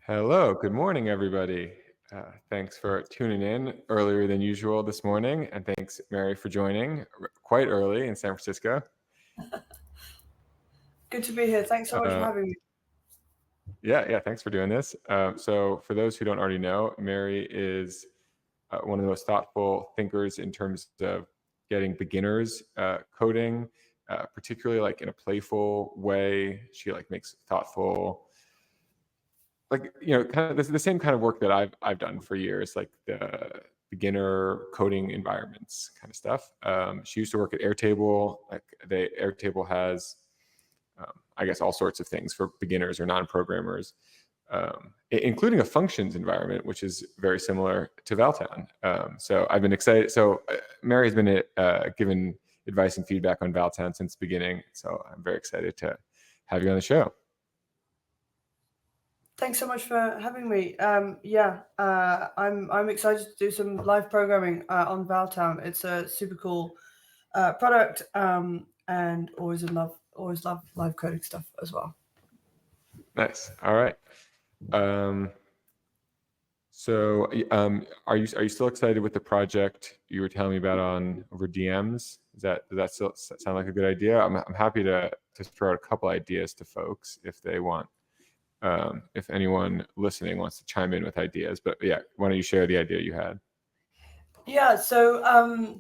Hello, good morning, everybody. Thanks for tuning in earlier than usual this morning, and thanks, Mary, for joining quite early in San Francisco. Good to be here. Thanks so much for Uh, having me. yeah, thanks for doing this. So, for those who don't already know, Mary is one of the most thoughtful thinkers in terms of getting beginners coding, particularly like in a playful way. She like makes thoughtful kind of the same kind of work that I've done for years, like the beginner coding environments kind of stuff. She used to work at Airtable. Like Airtable has, I guess, all sorts of things for beginners or non-programmers, including a functions environment, which is very similar to Valtown. So I've been excited. So Mary has been given advice and feedback on Valtown since the beginning. So I'm very excited to have you on the show. Thanks so much for having me. I'm excited to do some live programming on Valtown. It's a super cool product, and always love live coding stuff as well. Nice. All right. Are you still excited with the project you were telling me about on over DMs? Does that still sound like a good idea? I'm happy to throw out a couple ideas to folks if they want. If anyone listening wants to chime in with ideas, but yeah, why don't you share the idea you had? Yeah. So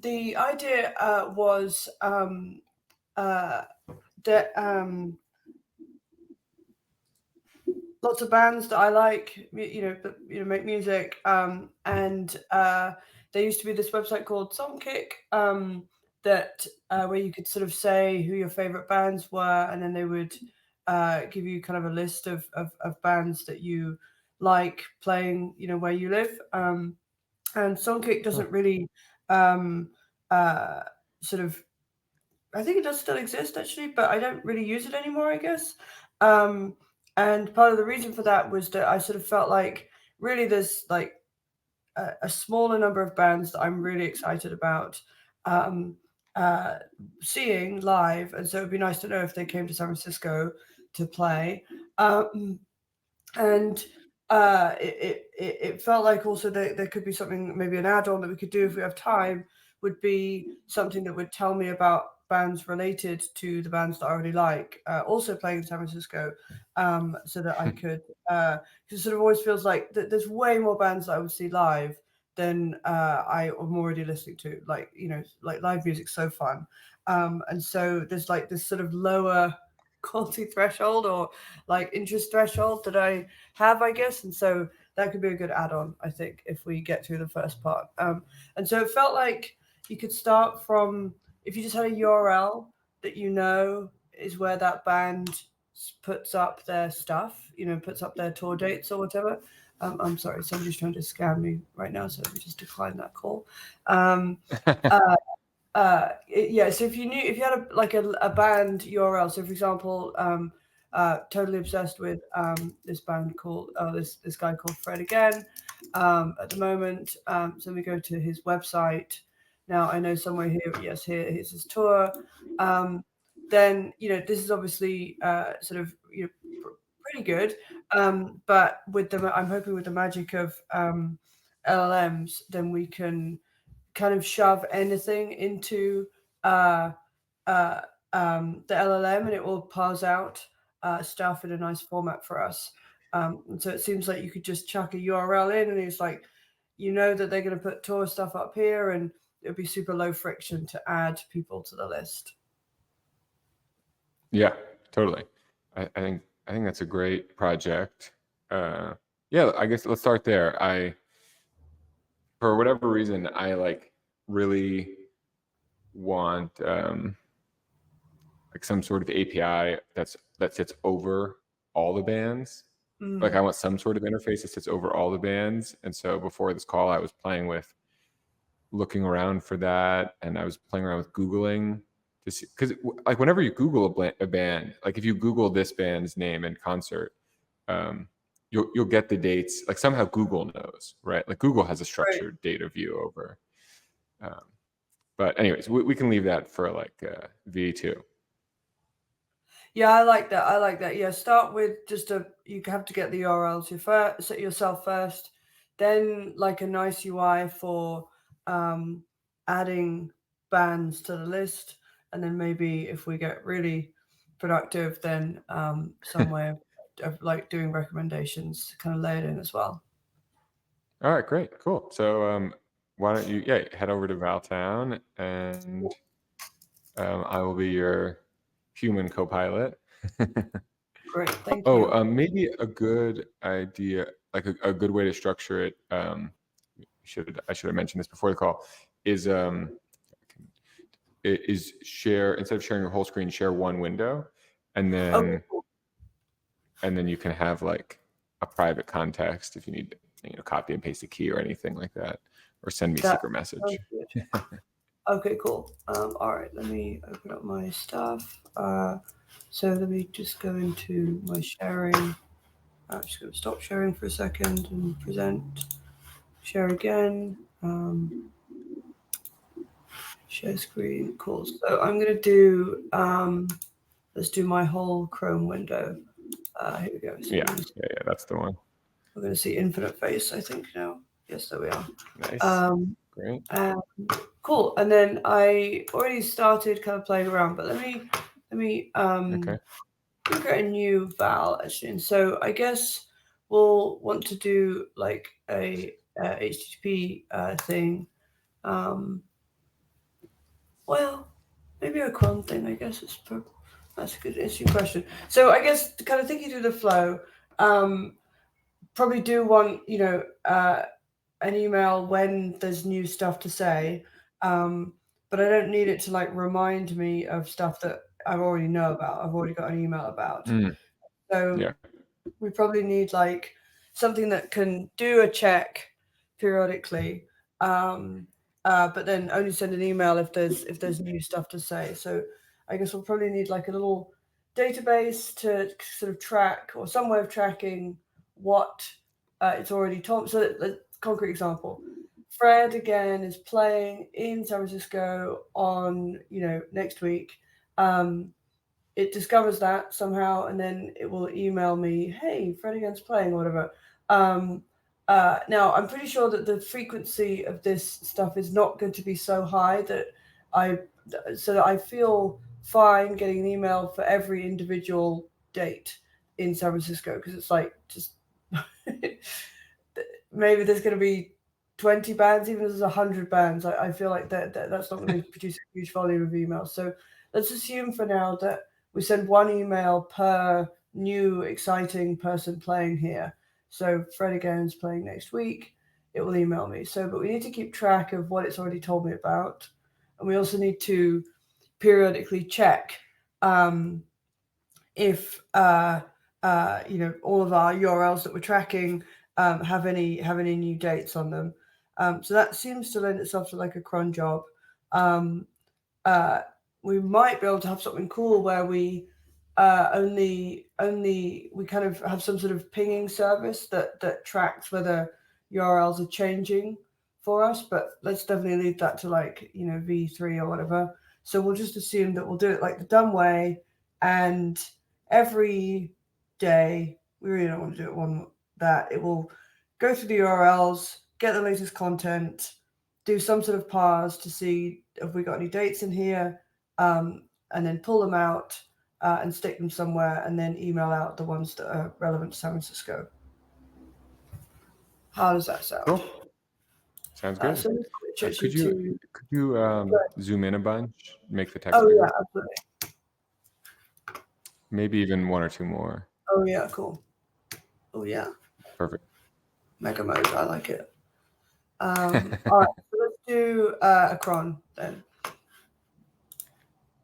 the idea was that lots of bands that I like, make music. And there used to be this website called Songkick, that where you could sort of say who your favorite bands were, and then they would give you kind of a list of bands that you like playing, where you live. And Songkick doesn't really um, sort of. I think it does still exist actually, but I don't really use it anymore, I guess. Um, and part of the reason for that was that I sort of felt like really there's like a smaller number of bands that I'm really excited about um, seeing live, and so it'd be nice to know if they came to San Francisco to play. Um, and it felt like also that there could be something, maybe an add-on that we could do if we have time, would be something that would tell me about bands related to the bands that I already like, also playing in San Francisco, so that I could, because it sort of always feels like there's way more bands that I would see live than I am already listening to. Like, like live music's so fun. And so there's like this sort of lower quality threshold or like interest threshold that I have, I guess. And so that could be a good add-on, I think, if we get through the first part. And so it felt like you could start from, if you just had a URL that is where that band puts up their stuff, puts up their tour dates or whatever. I'm sorry, somebody's trying to scam me right now, so let me just decline that call. Um, uh, so if you had a band URL, so for example, totally obsessed with this band called this guy called Fred again, at the moment. So we go to his website. Now I know somewhere here, yes, here's his tour. Then this is obviously sort of pretty good, but I'm hoping with the magic of LLMs, then we can kind of shove anything into uh, uh, the LLM, and it will parse out stuff in a nice format for us. And so it seems like you could just chuck a URL in, and it's like, that they're going to put tour stuff up here, and it would be super low friction to add people to the list. Yeah, totally. I think that's a great project. Yeah, I guess let's start there. For whatever reason, I like really want like some sort of API that sits over all the bands. Like I want some sort of interface that sits over all the bands. And so before this call, I was playing with looking around for that, and I was playing around with Googling to see, because like whenever you Google a band, like if you Google this band's name and concert, you'll get the dates. Like somehow Google knows, right? Like Google has a Right. structured data view over. But anyways, we can leave that for like V2. Yeah, I like that. I like that. Yeah, start with just you have to get the URLs yourself first, then like a nice UI for adding bands to the list, and then maybe if we get really productive, then some way of like doing recommendations to kind of lay it in as well. All right, great, cool. So why don't you head over to Valtown, and I will be your human co-pilot. Great, thank you. Maybe a good idea, like a good way to structure it. I should have mentioned this before the call. Is share, instead of sharing your whole screen, share one window, and Okay, then cool. you can have like a private context if you need, copy and paste a key or anything like that, or send me That secret message. sounds good. Okay, cool. All right, let me open up my stuff. So let me just go into my sharing. I'm just going to stop sharing for a second and present. Share again. Share screen. Cool. So I'm going to do, let's do my whole Chrome window. Here we go. So Yeah, that's the one. we're going to see infinite face, I think, now. Yes, there we are. Nice. Great. Cool. And then I already started kind of playing around, but let me Okay. create a new val actually. And so I guess we'll want to do like a HTTP thing. Well, maybe a cron thing. I guess that's a good interesting question. So I guess kind of thinking through the flow, probably do want an email when there's new stuff to say. But I don't need it to like remind me of stuff that I already know about. I've already got an email about. So Yeah. we probably need like something that can do a check periodically, but then only send an email if there's new stuff to say. So I guess we'll probably need like a little database to sort of track, or some way of tracking what it's already told. So concrete example. Fred again is playing in San Francisco on next week. It discovers that somehow, and then it will email me, "Hey, Fred again's playing," or whatever. Now, I'm pretty sure that the frequency of this stuff is not going to be so high that I feel fine getting an email for every individual date in San Francisco, because it's like just maybe there's going to be 20 bands, even if there's 100 bands. I feel like that's not going to produce a huge volume of emails. So let's assume for now that we send one email per new exciting person playing here. So Fred again is playing next week. It will email me. But we need to keep track of what it's already told me about, and we also need to periodically check if all of our URLs that we're tracking have any new dates on them. So that seems to lend itself to like a cron job. We might be able to have something cool where we only we kind of have some sort of pinging service that tracks whether URLs are changing for us. But let's definitely leave that to like V3 or whatever. So we'll just assume that we'll do it like the dumb way, and every day, we really don't want to do it it will go through the URLs, get the latest content, do some sort of parse to see if we got any dates in here, and then pull them out and stick them somewhere, and then email out the ones that are relevant to San Francisco. How does that sound? Cool. Sounds good. So Could you zoom in a bunch, make the text Oh bigger? yeah, absolutely. Maybe even one or two more. Oh yeah, cool. Oh yeah. Perfect. Mega mode, I like it. All right, so let's do a cron then.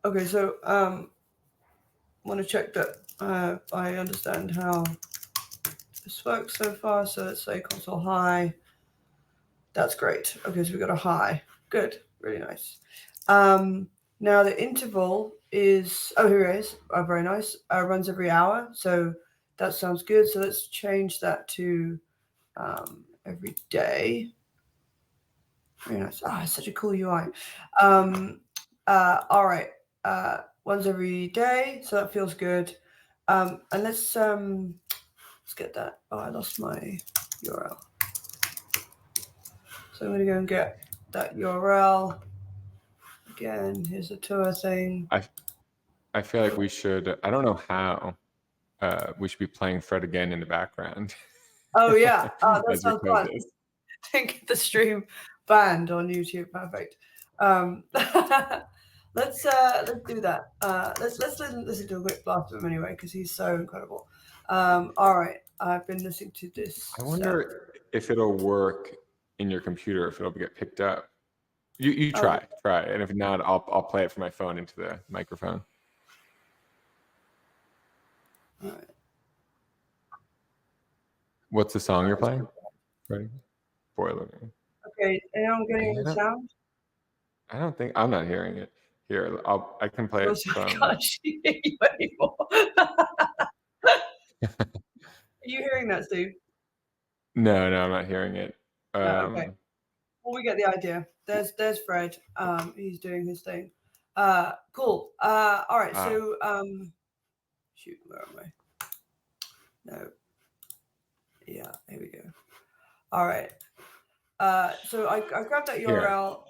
Okay, so want to check that I understand how this works so far. So let's say console high. That's great. Okay, so we got a high. Good, really nice. Now the interval is, here it is. Oh, very nice. Runs every hour, so that sounds good. So let's change that to every day. Very nice. It's such a cool UI. All right. once every day, so that feels good. And let's get that. Oh, I lost my URL. So I'm gonna go and get that URL. Again, here's the tour thing. I feel like we should, I don't know how, we should be playing Fred Again in the background. Oh yeah, that as we sounds code fun. this. Get the stream banned on YouTube. Perfect. Let's do that. Let's listen to a quick blast of him anyway, because he's so incredible. All right, I've been listening to this. I wonder if it'll work in your computer, if it'll get picked up. You try, and if not, I'll play it from my phone into the microphone. All right. What's the song you're playing? Ready? Boiler Room. Okay, anyone getting any sound? I don't think I'm not hearing it. Here, I can play it I from. can't hear you anymore. Are you hearing that, Steve? No, I'm not hearing it. Okay. Well, we get the idea. There's Fred. He's doing his thing. Cool. All right. So shoot, where am I? No. Yeah, here we go. All right. So I grabbed that URL.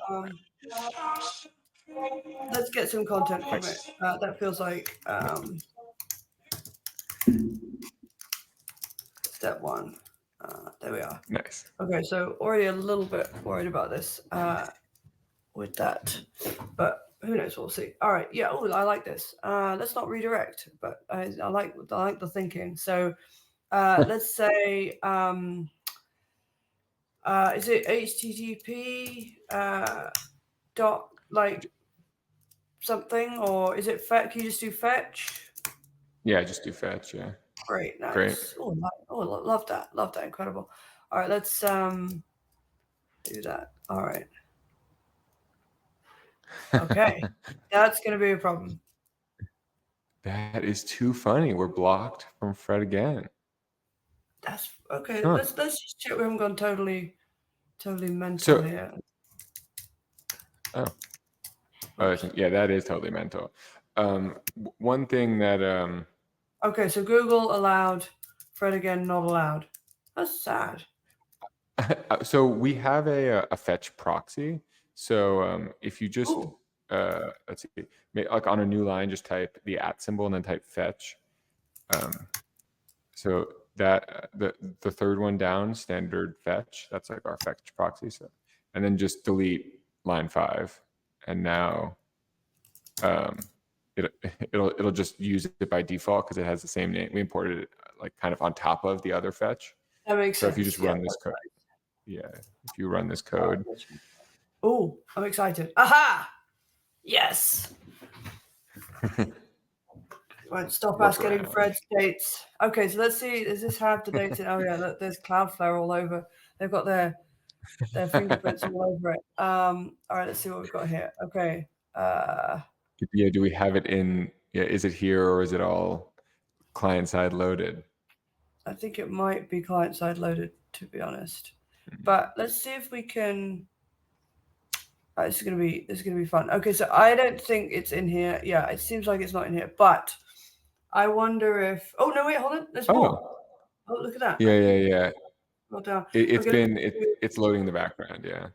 Let's get some content from it. That feels like step one. There we are. Nice. Okay, so already a little bit worried about this with that, but who knows? We'll see. All right. Yeah. Oh, I like this. Let's not redirect, but I like the thinking. So let's say is it HTTP dot like something, or is it fetch? Can you just do fetch? Yeah, just do fetch. Yeah. Great. Nice. Great. Love that. Incredible. All right. Let's do that. All right. Okay. That's gonna be a problem. That is too funny. We're blocked from Fred Again. That's okay. Let's just check we haven't gone totally mental here. Yeah, that is totally mental. One thing that okay, so Google allowed, Fred Again not allowed. That's sad. So we have a fetch proxy. So if you just let's see, like on a new line, just type the @ symbol and then type fetch. So that the third one down, standard fetch, that's like our fetch proxy. So and then just delete line 5, and now it'll just use it by default because it has the same name. We imported it like kind of on top of the other fetch. That makes sense. So if you just run this code, if you run this code. Oh, I'm excited. Aha! Yes. Won't stop us getting Fred's dates. Okay, so let's see. Does this have the dates in? Oh yeah, look, there's Cloudflare all over. They've got their fingerprints all over it. All right, let's see what we've got here. Okay. Yeah, do we have it in? Yeah, is it here or is it all client side loaded? I think it might be client side loaded, to be honest. But let's see if we can. This is gonna be fun. Okay, so I don't think it's in here. Yeah, it seems like it's not in here, but I wonder if. Oh no! Wait, hold on. There's more. Oh, look at that. Yeah. Well done. It's loading the background. Yeah.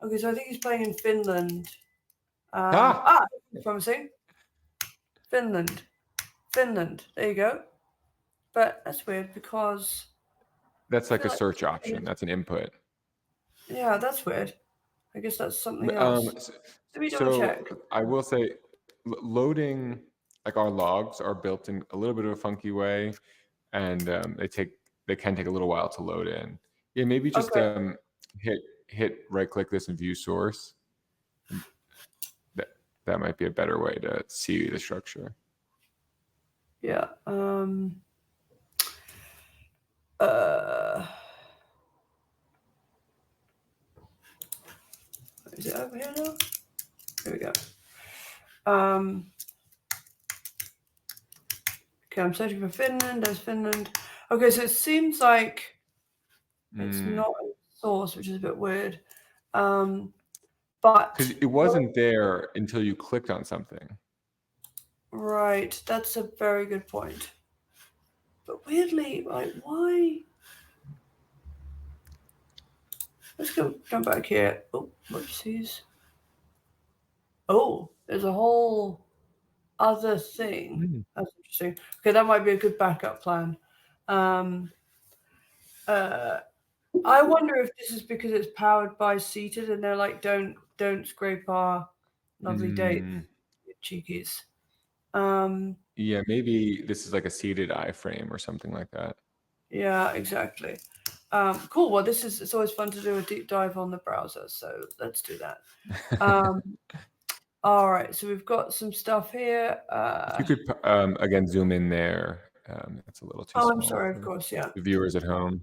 Okay, so I think he's playing in Finland. Promising. Finland. There you go. But that's weird because. That's like a search option. That's an input. Yeah, that's weird. I guess that's something else. Let me double check. I will say, loading, like our logs are built in a little bit of a funky way, and they can take a little while to load in. Yeah, maybe just hit right click this and view source. That might be a better way to see the structure. Yeah. Is it over here now? Here we go. Okay, I'm searching for Finland. There's Finland. Okay, so it seems like it's not a source, which is a bit weird. But because it wasn't there until you clicked on something. Right, that's a very good point. But weirdly, like, why? Let's go jump back here. Oh, whoopsies. Oh, there's a whole other thing. Mm. That's interesting. Okay, that might be a good backup plan. I wonder if this is because it's powered by Seated, and they're like, don't scrape our lovely date, Mm. cheekies. Yeah, maybe this is like a seated iframe or something like that. Yeah, exactly. Cool. Well, it's always fun to do a deep dive on the browser, so let's do that. All right, so we've got some stuff here. If you could again zoom in there, that's a little too Oh, I'm small sorry. Of for course, yeah. the viewers at home.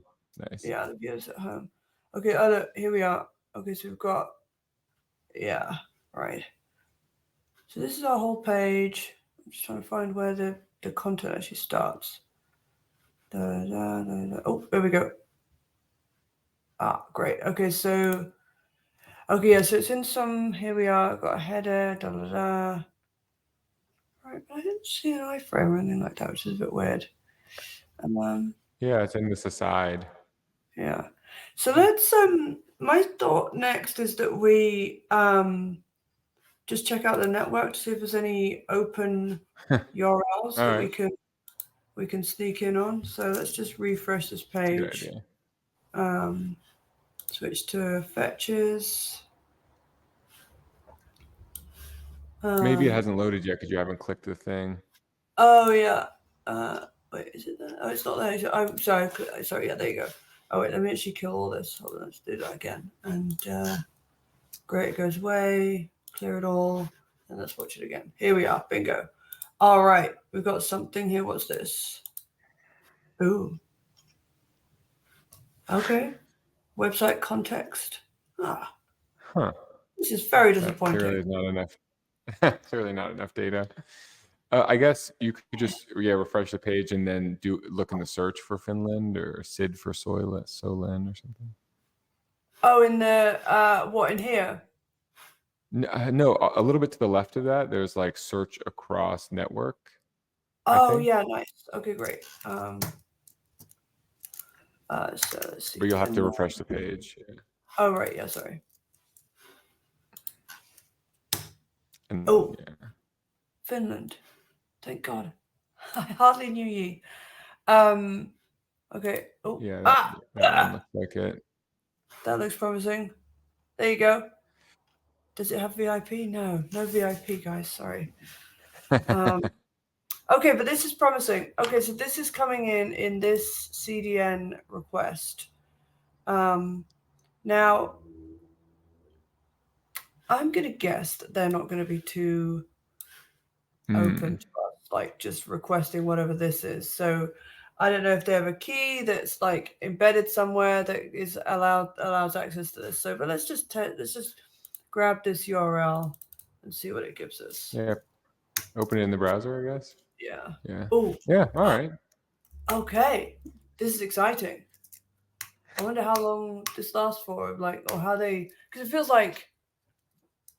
Nice. Yeah, the viewers at home. Okay, here we are. Okay, so we've got, yeah, right. So this is our whole page. I'm just trying to find where the content actually starts. Oh, there we go. Ah, great. Okay, so, okay, yeah, so it's in some, here we are, got a header, Right, but I didn't see an iframe or anything like that, which is a bit weird. Yeah, it's in this aside. Yeah. So let's my thought next is that we just check out the network to see if there's any open URLs that right. we can sneak in on. So let's just refresh this That's a good page. idea. Switch to fetches. Maybe it hasn't loaded yet because you haven't clicked the thing. Oh yeah. Wait, is it there? Oh, it's not there. I'm sorry. Sorry. Yeah, there you go. Oh wait, let me actually kill all this. Hold on, let's do that again. And great, it goes away. Clear it all, and let's watch it again. Here we are. Bingo. All right, we've got something here. What's this? Ooh. Okay. Website context. Ah. Huh. This is very disappointing. Clearly not enough. Clearly not enough data. I guess you could just refresh the page and then look in the search for Finland or SID for Solen or something. Oh, in the what in here? No, a little bit to the left of that. There's like search across network. Oh yeah, nice. Okay, great. So let's see. But you'll have to Finland. refresh the page. Yeah. Oh right, yeah, sorry. And, Oh, yeah. Finland. Thank God. I hardly knew ye. Okay. Oh, Yeah, that one looks like it. That looks promising. There you go. Does it have VIP? No VIP, guys. Sorry. Okay, but this is promising. Okay, so this is coming in this CDN request. Now, I'm gonna guess that they're not going to be too open to us, like just requesting whatever this is. So I don't know if they have a key that's like embedded somewhere that is allows access to this. So, but let's just grab this URL and see what it gives us. Yeah. Open it in the browser, I guess. Yeah. Yeah. Oh. Yeah. All right. Okay. This is exciting. I wonder how long this lasts for, like, or how they, because it feels like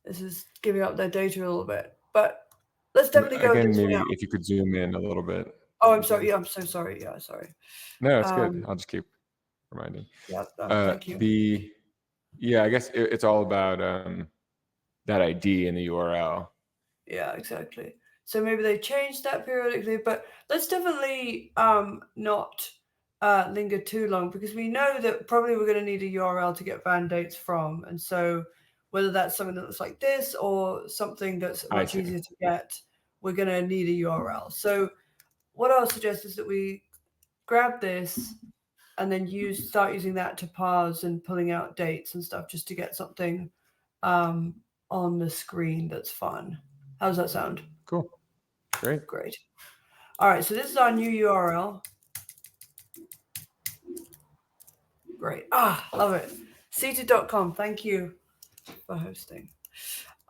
this is giving up their data a little bit. But let's definitely go again. this Maybe way out. if you could zoom in a little bit. Oh, I'm sorry. Yeah, I'm so sorry. Yeah, sorry. No, it's good. I'll just keep reminding. Yeah, thank you. I guess it's all about that ID in the URL. Yeah, exactly. So maybe they change that periodically, but let's definitely not linger too long, because we know that probably we're going to need a URL to get van dates from. And so whether that's something that looks like this or something that's much easier to get, we're going to need a URL. So what I'll suggest is that we grab this and then start using that to parse and pulling out dates and stuff, just to get something on the screen that's fun. How does that sound? Cool. Great. Great. All right, so this is our new URL. Great. Love it. Seated.com. Thank you for hosting.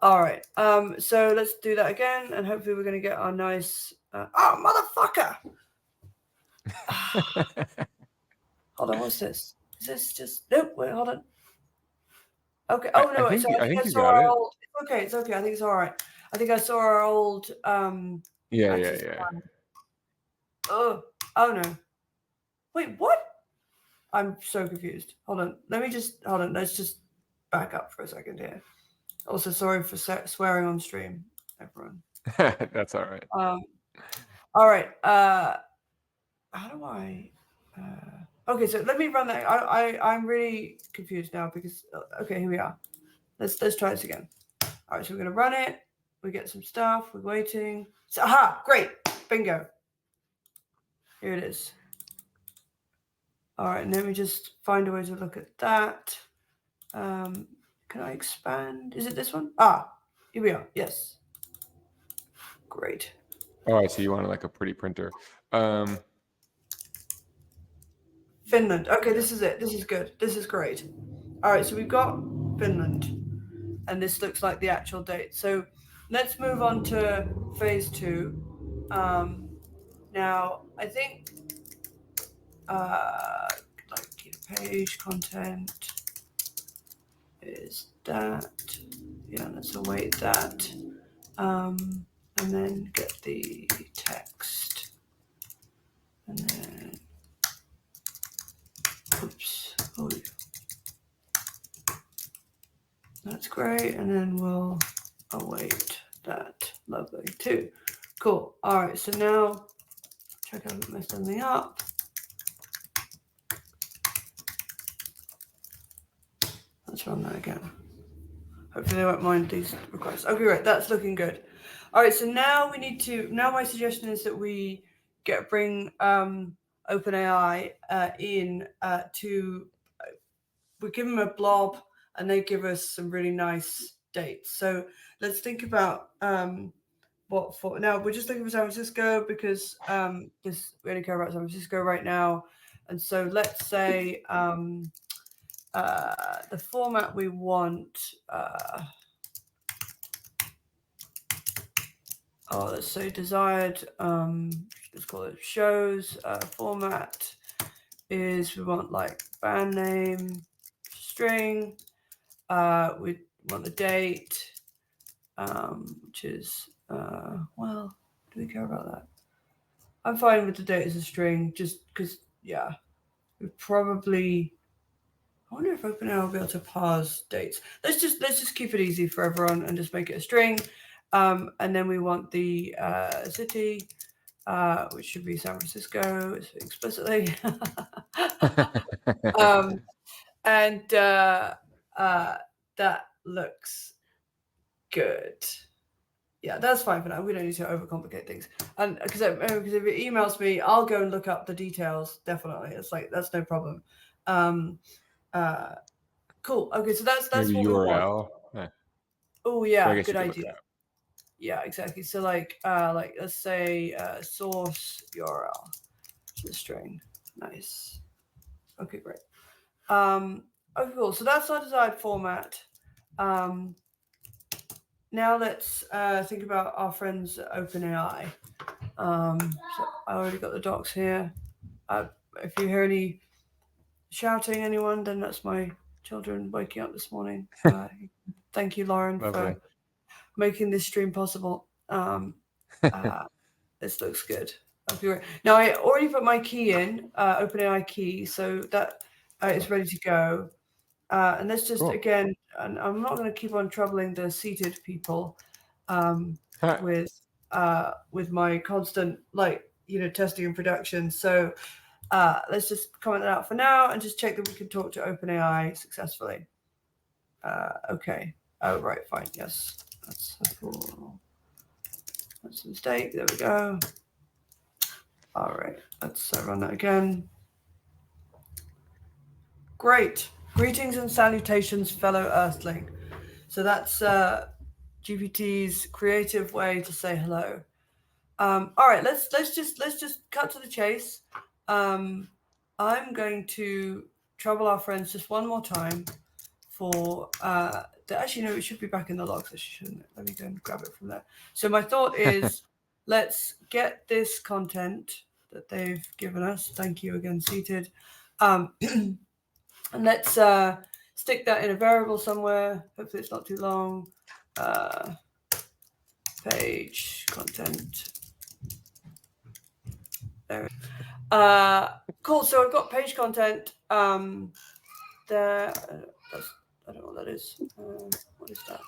All right. So let's do that again, and hopefully we're going to get our nice. Motherfucker! Hold on. What's this? Is this just? Nope. Wait. Hold on. Okay. Oh no. I think you saw got our it. old. It's okay. I think it's all right. I think I saw our old Yeah, Access yeah. file. Oh no. Wait, what? I'm so confused. Hold on. Hold on. Let's just back up for a second here. Also, sorry for swearing on stream, everyone. That's all right. All right. How do I? Okay, so let me run that. I'm really confused now because okay, here we are. Let's try this again. All right, so we're gonna run it. We get some stuff. We're waiting. So, aha! Great, bingo. Here it is. All right, and let me just find a way to look at that. Can I expand? Is it this one? Ah, here we are. Yes. Great. Oh, I see. You wanted like a pretty printer. Finland. Okay, this is it. This is good. This is great. All right, so we've got Finland, and this looks like the actual date. So let's move on to phase 2. Now, I think like page content is that. Yeah, let's await that. And then get the text. And then, oops. Oh, that's great. And then we'll await that. Lovely too. Cool. All right. So now check I haven't messed anything up. Let's run that again. Hopefully they won't mind these requests. Okay, right. That's looking good. All right. So now we need to. Now my suggestion is that we bring OpenAI in to. We give them a blob, and they give us some really nice dates. So let's think about what for. Now we're just looking for San Francisco because we only care about San Francisco right now, and so let's say the format we want. Let's say desired. Let's call it shows. Format is we want like band name, string. We want the date, which is well. Do we care about that? I'm fine with the date as a string, just because. Yeah, we probably. I wonder if OpenAI will be able to parse dates. Let's just keep it easy for everyone and just make it a string. And then we want the city, which should be San Francisco explicitly. And that looks good. Yeah, that's fine for now. We don't need to overcomplicate things. And because if it emails me, I'll go and look up the details. Definitely, it's like that's no problem. Cool. Okay, so that's Maybe what we want. URL. Oh yeah, I guess good you could look it idea. up. Yeah, exactly. So like let's say source URL to the string. Nice. Okay, great. Okay, cool. So that's our desired format. Now let's think about our friends at OpenAI. So I already got the docs here. If you hear any shouting, anyone, then that's my children waking up this morning. Thank you, Lauren, Lovely. for making this stream possible. This looks good. Okay, great. Now I already put my key in, OpenAI key, so that is ready to go. And let's just Cool. again, and I'm not going to keep on troubling the seated people with my constant testing and production. So let's just comment that out for now and just check that we can talk to OpenAI successfully. Okay. Oh right, fine. Yes, that's cool. That's a mistake. There we go. All right, let's run that again. Great. Greetings and salutations, fellow Earthling. So that's GPT's creative way to say hello. All right, let's just cut to the chase. I'm going to trouble our friends just one more time for actually no, it should be back in the logs, shouldn't it? Let me go and grab it from there. So my thought is let's get this content that they've given us. Thank you again, seated. And let's stick that in a variable somewhere. Hopefully it's not too long. Page content There. Cool. So I've got page content. There. I don't know what that is. What is that?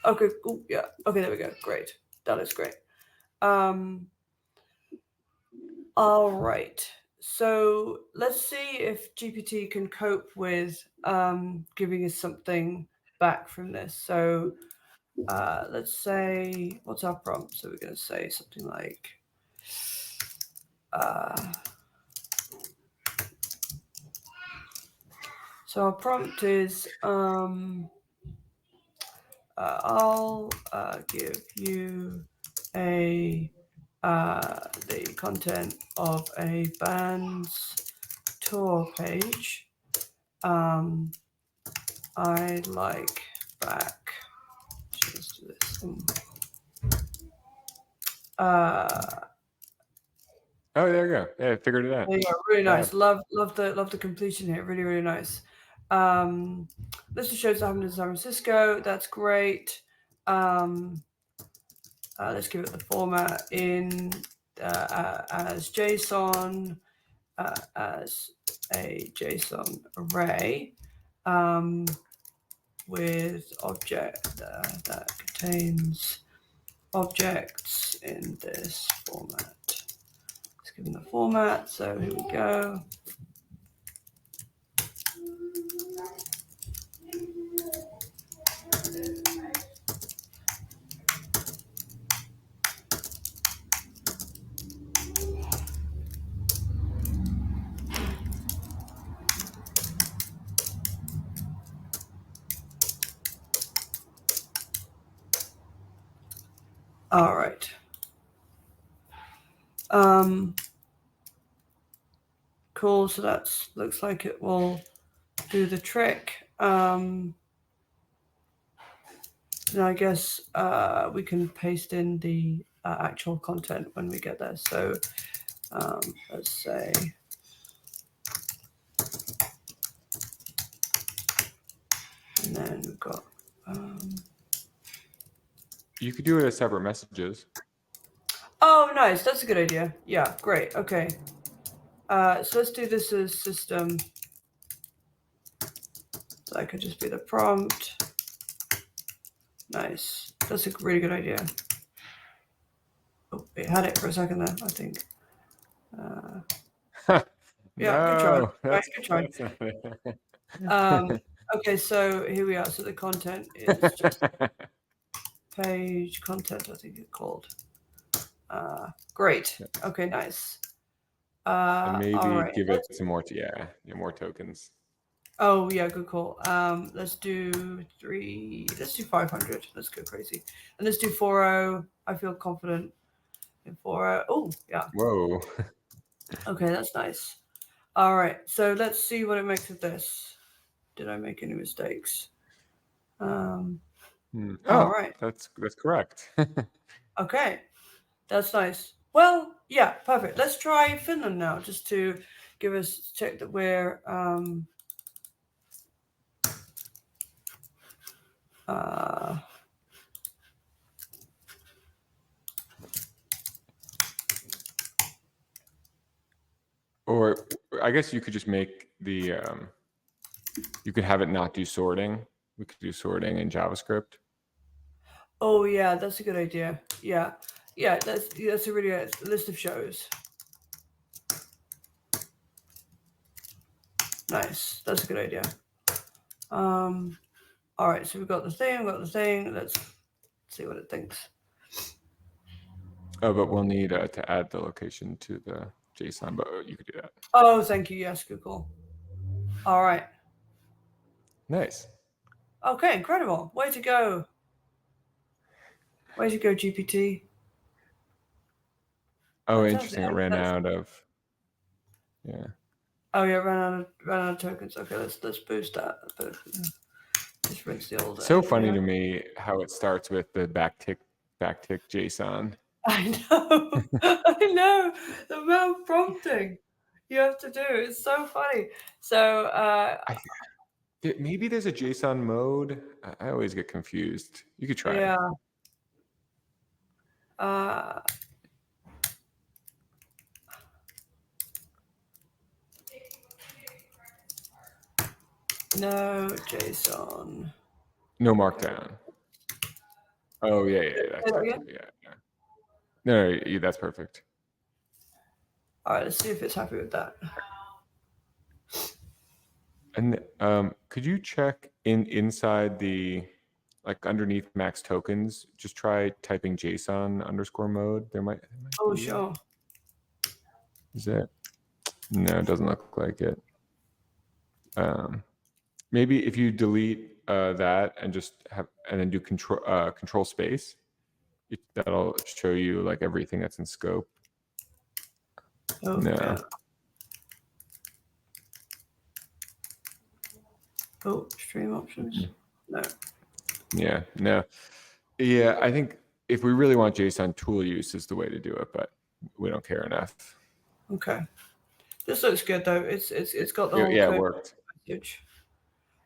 Okay. Cool. Yeah. Okay. There we go. Great. That is great. All right. So let's see if GPT can cope with giving us something back from this. So let's say, what's our prompt? So we're going to say something like, so our prompt is, I'll give you the content of a band's tour page. I'd like back. Let's do this. Oh, there you go. Yeah, I figured it out. There you go. Really nice. Love the completion here. Really, really nice. List of shows that happened in San Francisco. That's great. Let's give it the format in as JSON, as a JSON array with object that contains objects in this format. Let's give them the format. So here we go. All right. Cool. So that's looks like it will do the trick. Now I guess we can paste in the actual content when we get there. So let's say and then we've got you could do it as separate messages. Oh, nice. That's a good idea. Yeah, great. Okay. So let's do this as system. So that could just be the prompt. Nice. That's a really good idea. Oh, it had it for a second there, I think. Yeah, No, good try. Right, good try. Okay, so here we are. So the content is just page content, I think it's called. Great. Okay, nice. And maybe right. give it some more, more tokens. Oh yeah, good call. Let's do 500. Let's go crazy. And let's do 40. I feel confident in 40. Oh, yeah. Whoa. Okay, that's nice. All right, so let's see what it makes of this. Did I make any mistakes? All right. That's correct. Okay, that's nice. Well, yeah, perfect. Let's try Finland now, just to give us check that we're Or I guess you could just make the you could have it not do sorting. We could do sorting in JavaScript. Oh yeah, that's a good idea. Yeah, that's a really good list of shows. Nice, that's a good idea. All right, so we've got the thing. Let's see what it thinks. Oh, but we'll need to add the location to the JSON, but you could do that. Oh, thank you. Yes, Google. All right. Nice. Okay, incredible. Way to go. Way to go, GPT. Oh, interesting. It ran out of. Yeah. Oh yeah, ran out of tokens. Okay, let's boost that. Just rinse the old. So funny to me how it starts with the backtick JSON. I know. I know. The amount of prompting you have to do. It's so funny. So maybe there's a JSON mode. I always get confused. You could try it. No JSON. No markdown. Oh yeah, that's good too. Yeah. No, that's perfect. All right, let's see if it's happy with that. And could you check inside the, like underneath max tokens, just try typing JSON underscore mode. There might Oh, be sure. Is it? No, it doesn't look like it. Maybe if you delete that and just and then do control space, that'll show you like everything that's in scope. Okay. No. Oh, stream options. No. Yeah, no. Yeah, I think if we really want JSON, tool use is the way to do it, but we don't care enough. Okay. This looks good though. It's got the whole Yeah, code it worked. message.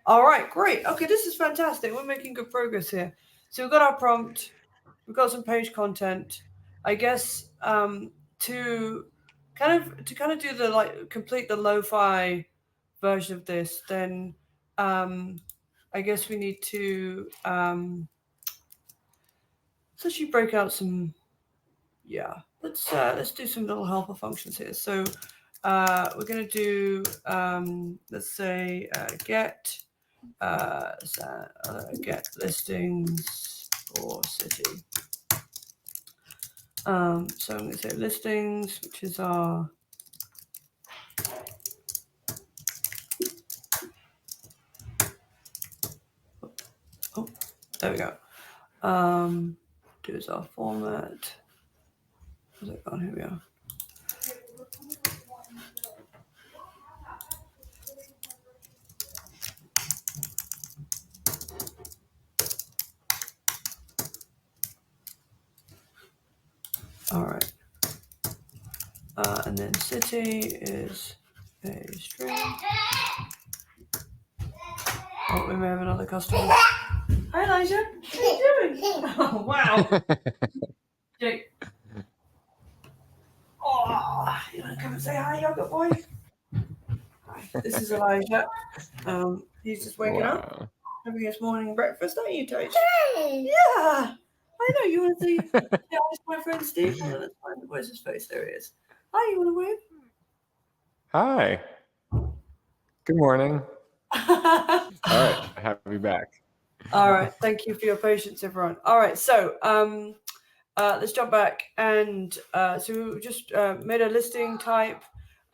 All right, great. Okay, this is fantastic. We're making good progress here. So we've got our prompt. We've got some page content. I guess to kind of do the like complete the lo-fi version of this, then I guess we need to let's actually break out some. Yeah, let's do some little helper functions here. So we're going to do let's say get listings for city. So I'm going to say listings, which is our there we go. Here's our format. Where's it gone? Here we are. All right. And then city is a string. Oh, we may have another customer. Hi, Elijah. What are you doing? Oh, wow. Jake. Oh, you want to come and say hi, yogurt boy? Hi, this is Elijah. He's just waking up, having his morning breakfast, aren't you, Toast? Hey. Yeah. I know you want to see. Yeah, it's my friend Steve. Oh, that's fine. Where's his face? There he is. Hi, you want to wave? Hi. Good morning. All right, happy to be back. All right, thank you for your patience, everyone. All right, so let's jump back and so we just made a listing type.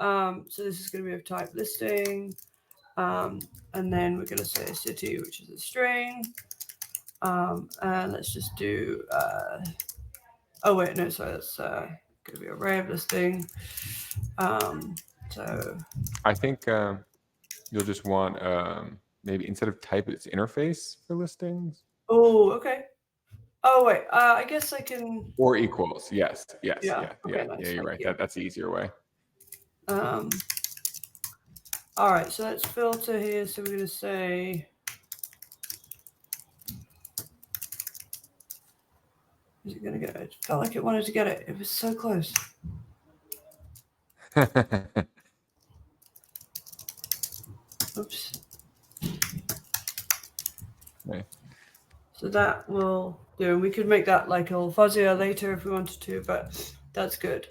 So this is going to be of type listing, and then we're going to say a city, which is a string. And let's just do. Oh wait, no, sorry, that's going to be array of listing. So I think you'll just want maybe instead of type, it's interface for listings. Oh, okay. Oh wait, I guess I can. Or equals. Yes. Okay, nice, you're right. That's the easier way. All right, so let's filter here. So we're going to say. Is it going to get it? It felt like it wanted to get it. It was so close. Oops. Okay. So that will do. We could make that like a little fuzzier later if we wanted to, but that's good.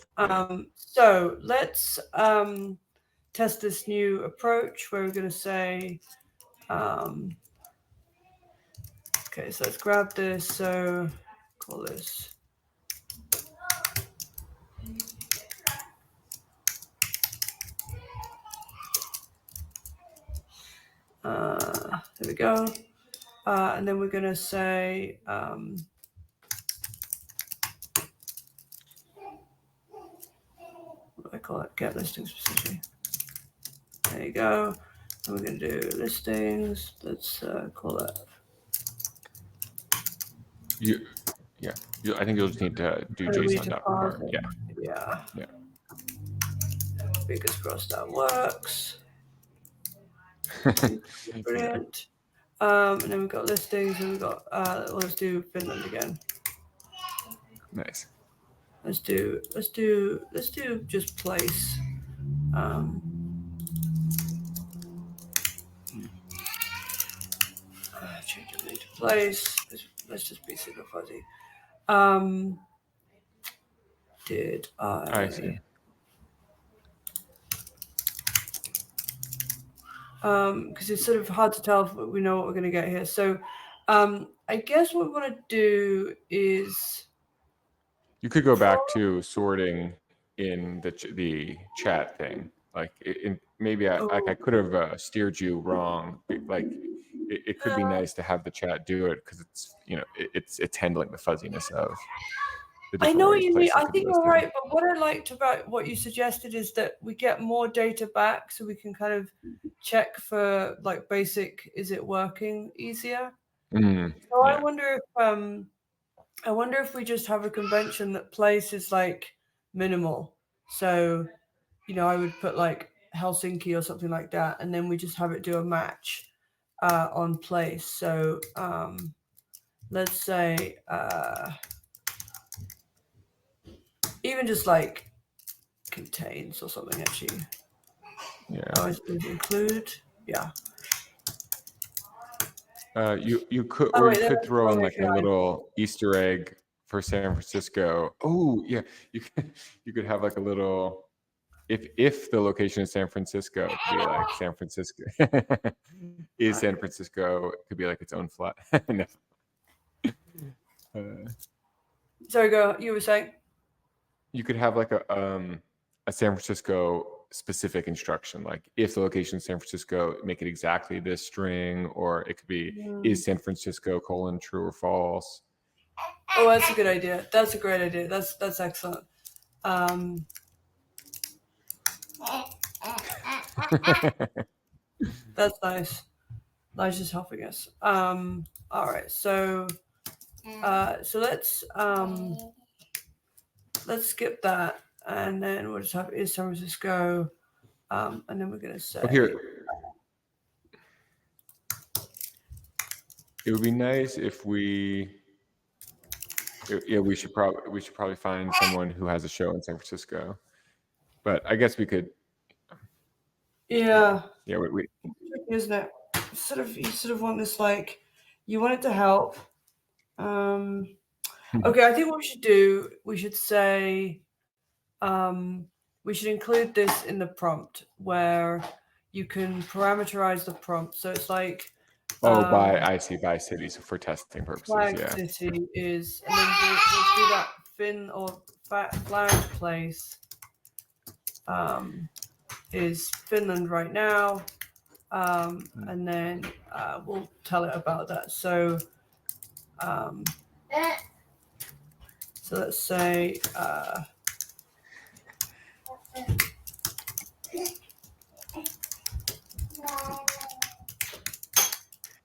So let's test this new approach where we're going to say, okay, so let's grab this. So call this. There we go. And then we're going to say, what do I call it? Get listings specifically. There you go. And we're going to do listings. Let's call that. I think you'll just need to do JSON.convert. Yeah. Fingers crossed that works. Brilliant. And then we've got listings, and we've got let's do Finland again. Nice. Let's do just place. change everything to place. Let's just be super fuzzy. Did I see. Because it's sort of hard to tell if we know what we're going to get here. So I guess what we want to do is You could go back to sorting in the chat thing. Like maybe I could have steered you wrong. Like it could be nice to have the chat do it because it's it's handling the fuzziness of the I different know what ways you mean. places I could be think you're listed. right, but what I liked about what you suggested is that we get more data back, so we can kind of check for like basic, is it working easier? So Yeah. I wonder if we just have a convention that place is like minimal. So, I would put like Helsinki or something like that, and then we just have it do a match on place. So let's say even just like contains or something actually. Yeah. Oh, it's include. Yeah. You could Oh, or wait, you could throw in like a API. little Easter egg for San Francisco. Oh yeah, you could have like a little if the location is San Francisco, it could be like San Francisco is San Francisco. It could be like its own flat. No. Sorry, go. You were saying? You could have like a San Francisco specific instruction, like if the location is San Francisco, make it exactly this string, or it could be is San Francisco : true or false. Oh, that's a good idea. That's a great idea. That's excellent. That's nice. Nice is helping us. All right. So let's skip that, and then we'll just have is San Francisco, and then we're gonna say. Here, it would be nice if we should probably find someone who has a show in San Francisco, but I guess we could. Yeah. Yeah, we Isn't it? You sort of want this like you want it to help. Okay, I think what we should do, we should say, we should include this in the prompt where you can parameterize the prompt. So it's like. I see, by city, so for testing purposes. Flag Yeah. city is, and then we'll do that fin or flag place is Finland right now, and then we'll tell it about that. So let's say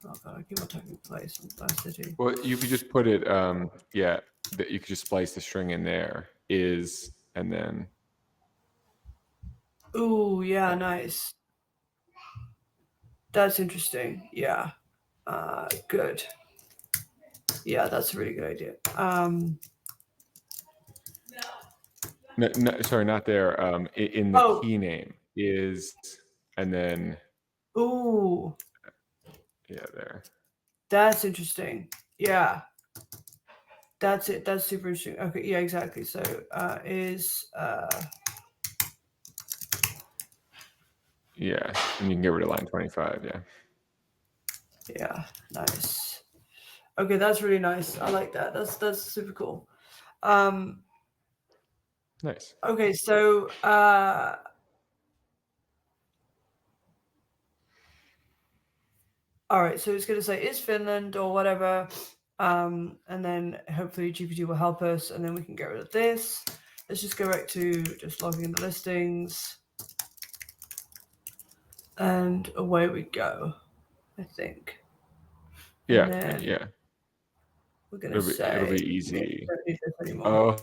oh god, I keep on talking place on flag city. Well, you could just put it that you could just splice the string in there is, and then Ooh, yeah, nice. That's interesting. Yeah. Good. Yeah, that's a really good idea. no, sorry, not there. In the key name is, and then ooh, yeah, there. That's interesting. Yeah. That's it. That's super interesting. Okay, yeah, exactly. So is yeah, and you can get rid of line 25. Yeah. Yeah, nice. Okay, that's really nice. I like that. That's super cool. Nice. Okay, so all right, so it's going to say is Finland or whatever, and then hopefully GPT will help us, and then we can get rid of this. Let's just go back to just logging in the listings, and away we go, I think. Yeah, yeah. We're going to say it'll be easy. Oh.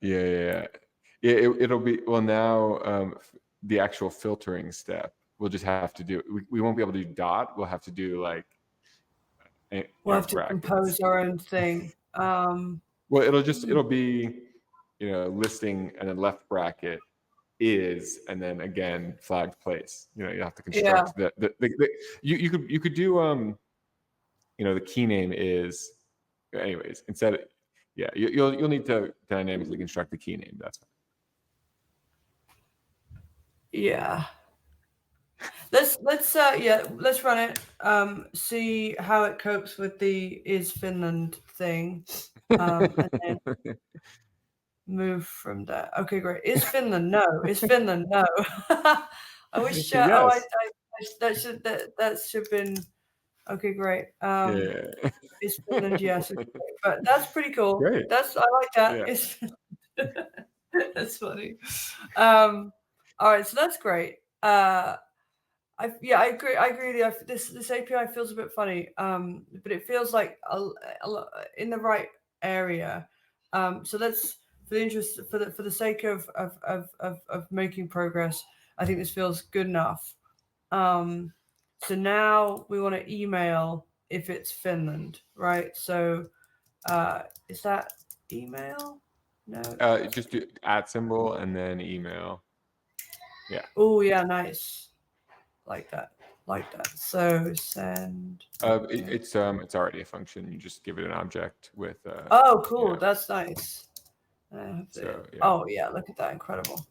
Yeah. It'll be, well, now the actual filtering step we'll just have to do. We won't be able to do dot. We'll have to do like we'll have to brackets. compose our own thing. Well, it'll be listing and then left bracket is, and then again flagged place. You have to Yeah. construct you could do the key name is, anyways, instead of, yeah, you'll need to dynamically construct the key name. That's fine. Yeah. Let's run it. See how it copes with the is Finland thing. And then move from there. Okay, great. Is Finland? No. Is Finland? No. I wish. Yes. That should have been. Okay, great. Yeah. Is Finland? Yes. Okay, but that's pretty cool. Great. I like that. Yeah. Is that's funny. All right, so that's great. I agree. With you. This API feels a bit funny, but it feels like in the right area. So let's, for the sake of making progress, I think this feels good enough. So now we want to email if it's Finland, right? So is that email? No. Just do @ and then email. Yeah. Oh yeah, nice. Like that. So send. It's already a function. You just give it an object with. Oh, cool. That's nice. So, yeah. Oh yeah, look at that, incredible.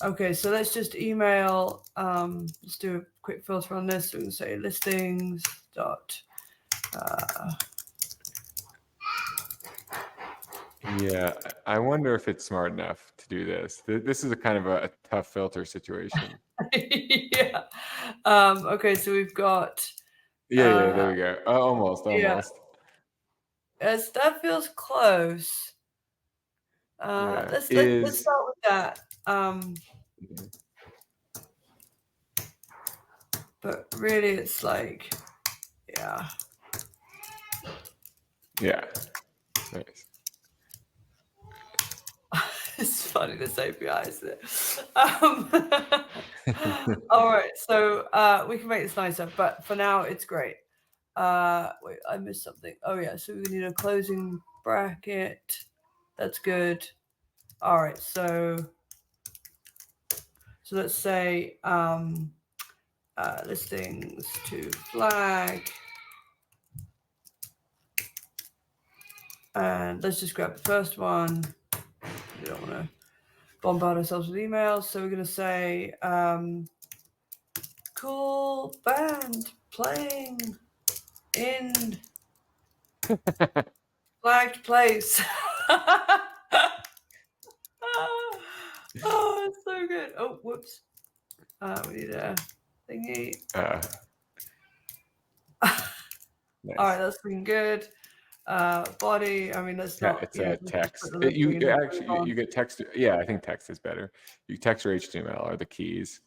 Okay, so let's just email. Let's do a quick filter on this. So we can say listings dot. Yeah, I wonder if it's smart enough to do this. This is a kind of a tough filter situation. Yeah. Okay, so we've got. Yeah, there we go. Almost. Yes, that feels close. Let's start with that. But really, it's like, yeah. Yeah. Nice. It's funny, this API, isn't it? All right, so we can make this nicer, but for now, it's great. Wait, I missed something. Oh yeah, so we need a closing bracket. That's good. All right, so let's say listings to flag. And let's just grab the first one. We don't want to bombard ourselves with emails. So we're going to say, cool band playing in flagged place. Oh, it's so good. Oh, whoops. We need a thingy. Nice. All right, that's looking good. Body. I mean, that's not. It's text. You get text. Yeah, I think text is better. You text or HTML are the keys.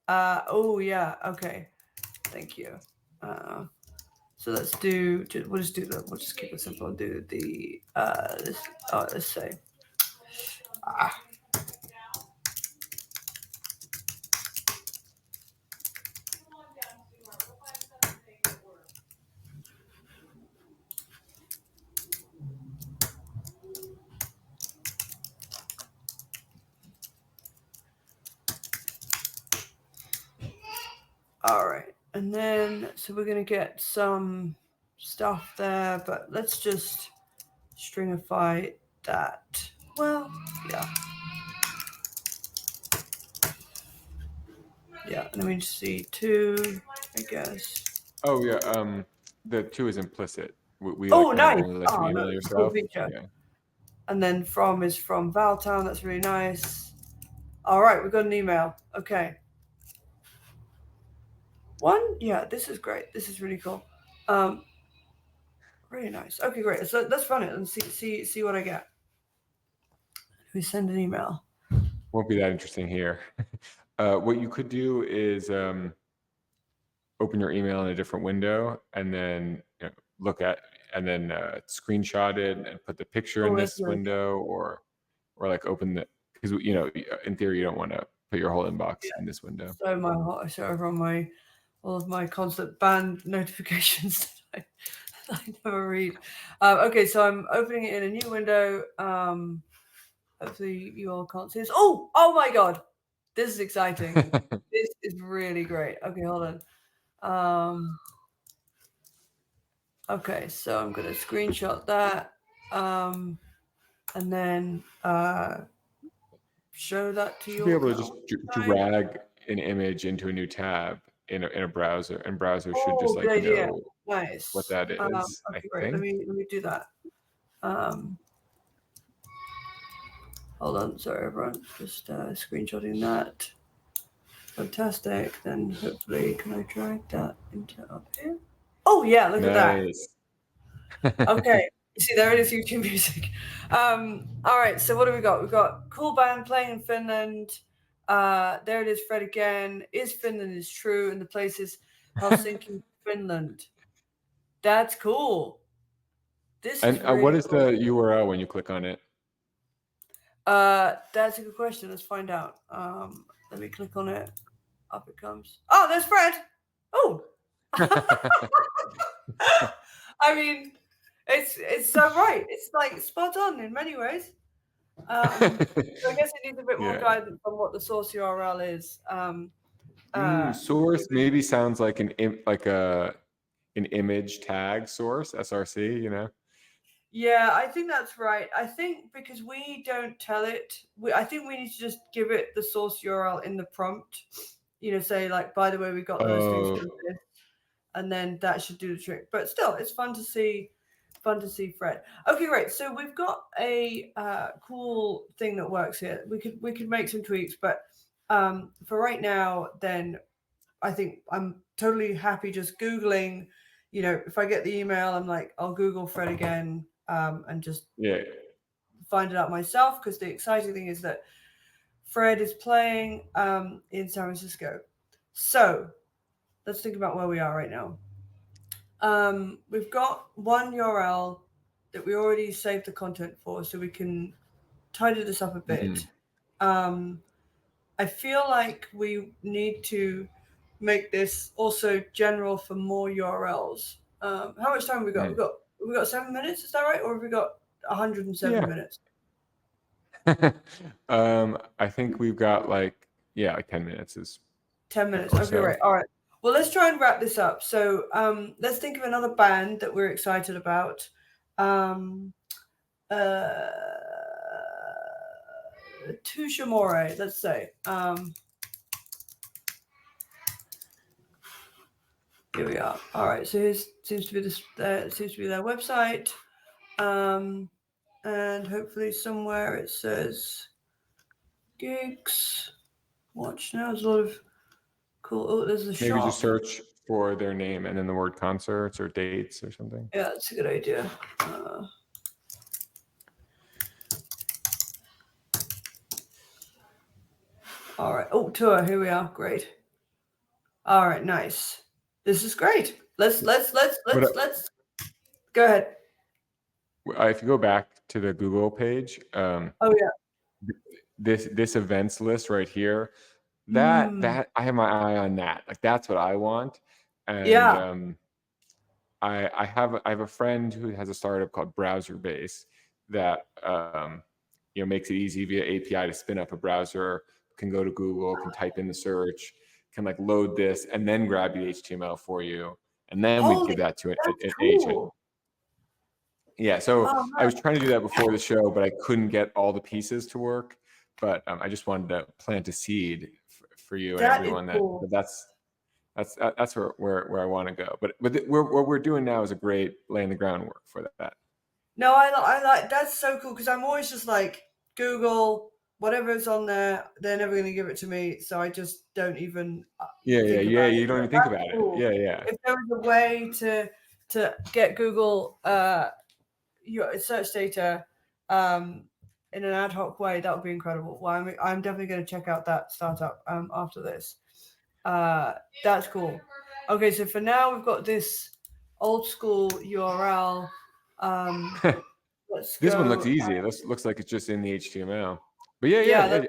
Oh yeah. Okay. Thank you. So let's do. We'll just do that. We'll just keep it simple and do the. Let's say. All right, and then so we're gonna get some stuff there, but let's just stringify that. Well, yeah. Yeah, let me just see 2, I guess. Oh yeah, the 2 is implicit. We nice. Let you email yourself. Cool feature. Yeah. And then from is from Valtown. That's really nice. All right, we've got an email. Okay. Yeah, this is great. This is really cool. Really nice. Okay, great. So let's run it and see what I get. We send an email. Won't be that interesting here. What you could do is open your email in a different window and then look at and then screenshot it and put the picture in this window, or like open the, because in theory you don't want to put your whole inbox in this window. So show everyone all of my constant banned notifications that I never read. Okay, so I'm opening it in a new window. Hopefully you all can't see this. Oh my God. This is exciting. This is really great. Okay, hold on. Okay, so I'm going to screenshot that. And then show that to you. Should be able to just drag an image into a new tab in a browser, and browser should just like know what that is. Okay, great. Let me do that. Hold on, sorry everyone. Just screenshotting that. Fantastic. Then hopefully, can I drag that into up here? Oh yeah, look at that. Okay. You see, there it is, YouTube Music. All right, so what do we got? We've got cool band playing in Finland. There it is, Fred again. Is Finland is true, and the place is Helsinki, Finland. That's cool. This and is really what is cool. the URL when you click on it? That's a good question. Let's find out. Let me click on it. Up it comes. Oh, there's Fred. Oh. I mean, it's so right. It's like spot on in many ways. So I guess it needs a bit more guidance on what the source URL is. Source maybe sounds like an image tag source, SRC, you know? Yeah, I think that's right. I think because we don't tell it, I think we need to just give it the source URL in the prompt. You know, say like, by the way, we got those things from this, and then that should do the trick. But still, it's fun to see Fred. Okay, great. So we've got a cool thing that works here. We could make some tweaks, but for right now, then I think I'm totally happy just Googling. You know, if I get the email, I'm like, I'll Google Fred again and just find it out myself. Because the exciting thing is that Fred is playing in San Francisco. So let's think about where we are right now. We've got one URL that we already saved the content for, so we can tidy this up a bit. I feel like we need to make this also general for more URLs. How much time have we got? We got 7 minutes, is that right? Or have we got 107 minutes? I think we've got like 10 minutes is 10 minutes. Okay, right. All right. Well, let's try and wrap this up. So let's think of another band that we're excited about. Touche Amore, let's say. Here we are. All right. So here seems to be their website, and hopefully somewhere it says gigs. Watch now. There's a lot of cool. Oh, there's a shop. Maybe just search for their name and then the word concerts or dates or something. Yeah, that's a good idea. All right. Oh, tour. Here we are. Great. All right. Nice. This is great. Let's go ahead. If you go back to the Google page, this events list right here, that I have my eye on that. Like that's what I want. And I have a friend who has a startup called BrowserBase that makes it easy via API to spin up a browser. Can go to Google, can type in the search, can like load this and then grab the HTML for you, and then we give that to an agent. Yeah, so I was trying to do that before the show, but I couldn't get all the pieces to work. But I just wanted to plant a seed for you and everyone. That's where I want to go. But what we're doing now is a great laying the groundwork for that. No, I like that's so cool because I'm always just like Google. Whatever's on there, they're never going to give it to me, so I just don't even. You don't even think about it. Yeah. If there was a way to get Google your search data in an ad hoc way, that would be incredible. Well, I'm definitely going to check out that startup after this. That's cool. Okay, so for now we've got this old school URL. This one looks easy. This looks like it's just in the HTML. But you can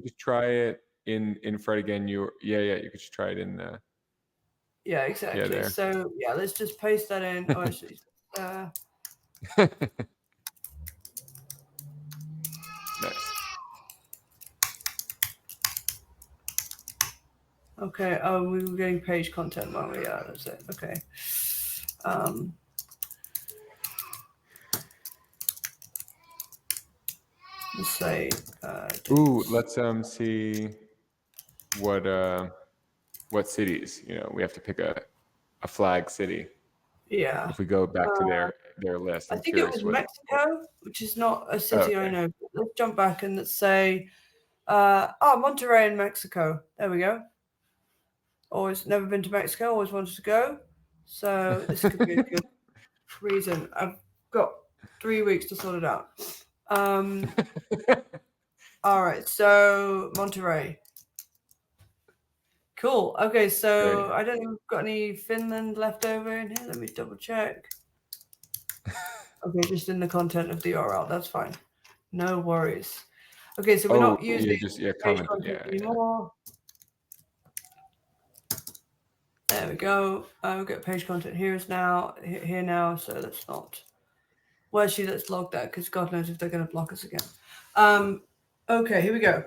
just try it in Fred again. You could just try it in the. Yeah, exactly. Yeah, so let's just paste that in. Oh, actually, nice. Okay. Oh, we were getting page content, weren't we? Yeah, that's it. Okay. Let's say. Ooh, let's see what cities. We have to pick a flag city. Yeah. If we go back to their list, I I'm think it curious was what. Mexico, which is not a Oh, city I okay. know. Let's jump back and let's say, Monterrey in Mexico. There we go. Always never been to Mexico. Always wanted to go. So this could be a good reason. I've got 3 weeks to sort it out. All right. So Monterrey. Cool. Okay. So Great. I don't think we've got any Finland left over in here. Let me double check. Okay, just in the content of the URL. That's fine. No worries. Okay, so we're not using page comment. content Yeah. anymore. There we go. We've got page content here now. So let's not. Well, actually, let's log that because God knows if they're going to block us again. Okay, here we go.